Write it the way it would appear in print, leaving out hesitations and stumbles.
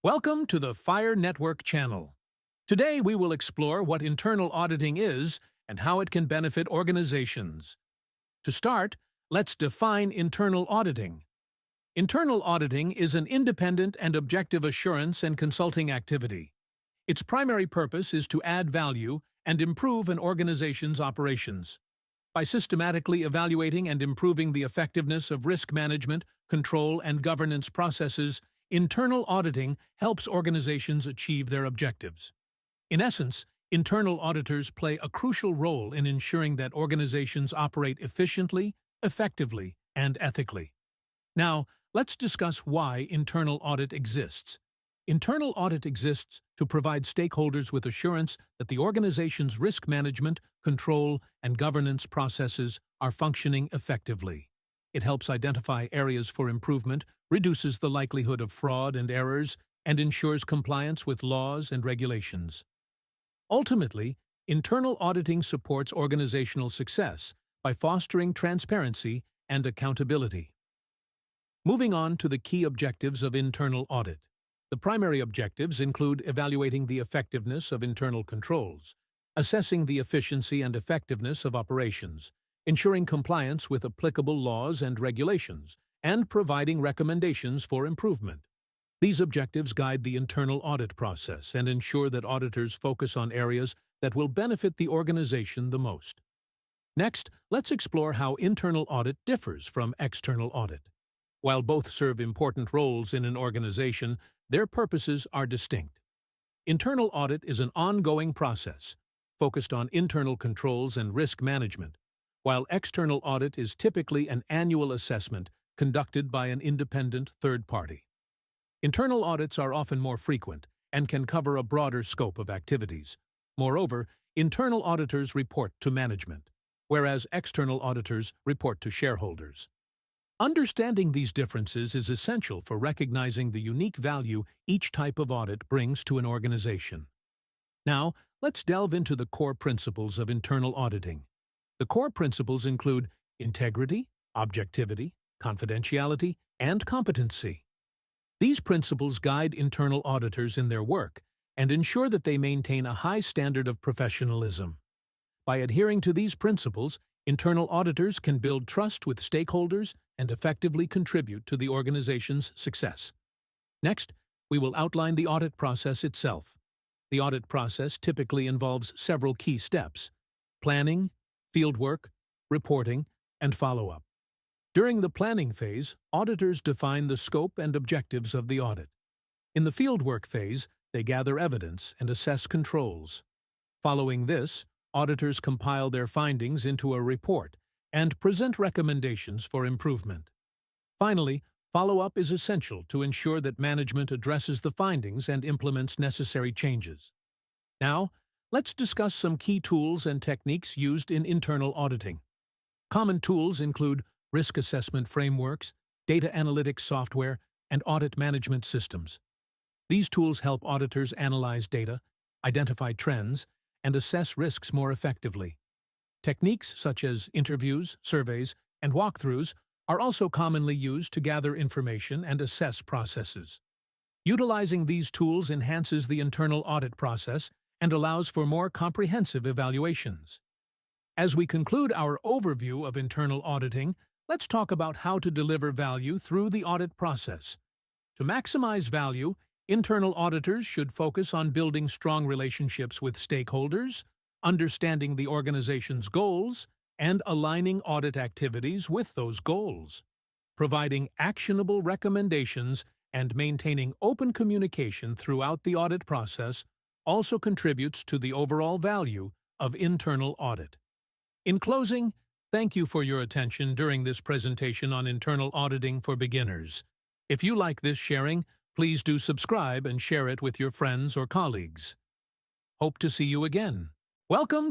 Welcome to the Fire Network channel. Today we will explore what internal auditing is and how it can benefit organizations. To start, let's define internal auditing. Internal auditing is an independent and objective assurance and consulting activity. Its primary purpose is to add value and improve an organization's operations. By systematically evaluating and improving the effectiveness of risk management, control, and governance processes, internal auditing helps organizations achieve their objectives. In essence, internal auditors play a crucial role in ensuring that organizations operate efficiently, effectively, and ethically. Now, let's discuss why internal audit exists. Internal audit exists to provide stakeholders with assurance that the organization's risk management, control, and governance processes are functioning effectively. It helps identify areas for improvement, reduces the likelihood of fraud and errors, and ensures compliance with laws and regulations. Ultimately, internal auditing supports organizational success by fostering transparency and accountability. Moving on to the key objectives of internal audit. The primary objectives include evaluating the effectiveness of internal controls, assessing the efficiency and effectiveness of operations, ensuring compliance with applicable laws and regulations, and providing recommendations for improvement. These objectives guide the internal audit process and ensure that auditors focus on areas that will benefit the organization the most. Next, let's explore how internal audit differs from external audit. While both serve important roles in an organization, their purposes are distinct. Internal audit is an ongoing process, focused on internal controls and risk management, while external audit is typically an annual assessment conducted by an independent third party. Internal audits are often more frequent and can cover a broader scope of activities. Moreover, internal auditors report to management, whereas external auditors report to shareholders. Understanding these differences is essential for recognizing the unique value each type of audit brings to an organization. Now, let's delve into the core principles of internal auditing. The core principles include integrity, objectivity, confidentiality, and competency. These principles guide internal auditors in their work and ensure that they maintain a high standard of professionalism. By adhering to these principles, internal auditors can build trust with stakeholders and effectively contribute to the organization's success. Next, we will outline the audit process itself. The audit process typically involves several key steps: planning, fieldwork, reporting, and follow-up. During the planning phase, auditors define the scope and objectives of the audit. In the fieldwork phase, they gather evidence and assess controls. Following this, auditors compile their findings into a report and present recommendations for improvement. Finally, follow-up is essential to ensure that management addresses the findings and implements necessary changes. Now, let's discuss some key tools and techniques used in internal auditing. Common tools include risk assessment frameworks, data analytics software, and audit management systems. These tools help auditors analyze data, identify trends, and assess risks more effectively. Techniques such as interviews, surveys, and walkthroughs are also commonly used to gather information and assess processes. Utilizing these tools enhances the internal audit process and allows for more comprehensive evaluations. As we conclude our overview of internal auditing, let's talk about how to deliver value through the audit process. To maximize value, internal auditors should focus on building strong relationships with stakeholders, understanding the organization's goals, and aligning audit activities with those goals. Providing actionable recommendations and maintaining open communication throughout the audit process also contributes to the overall value of internal audit. In closing, thank you for your attention during this presentation on internal auditing for beginners. If you like this sharing, please do subscribe and share it with your friends or colleagues. Hope to see you again. Welcome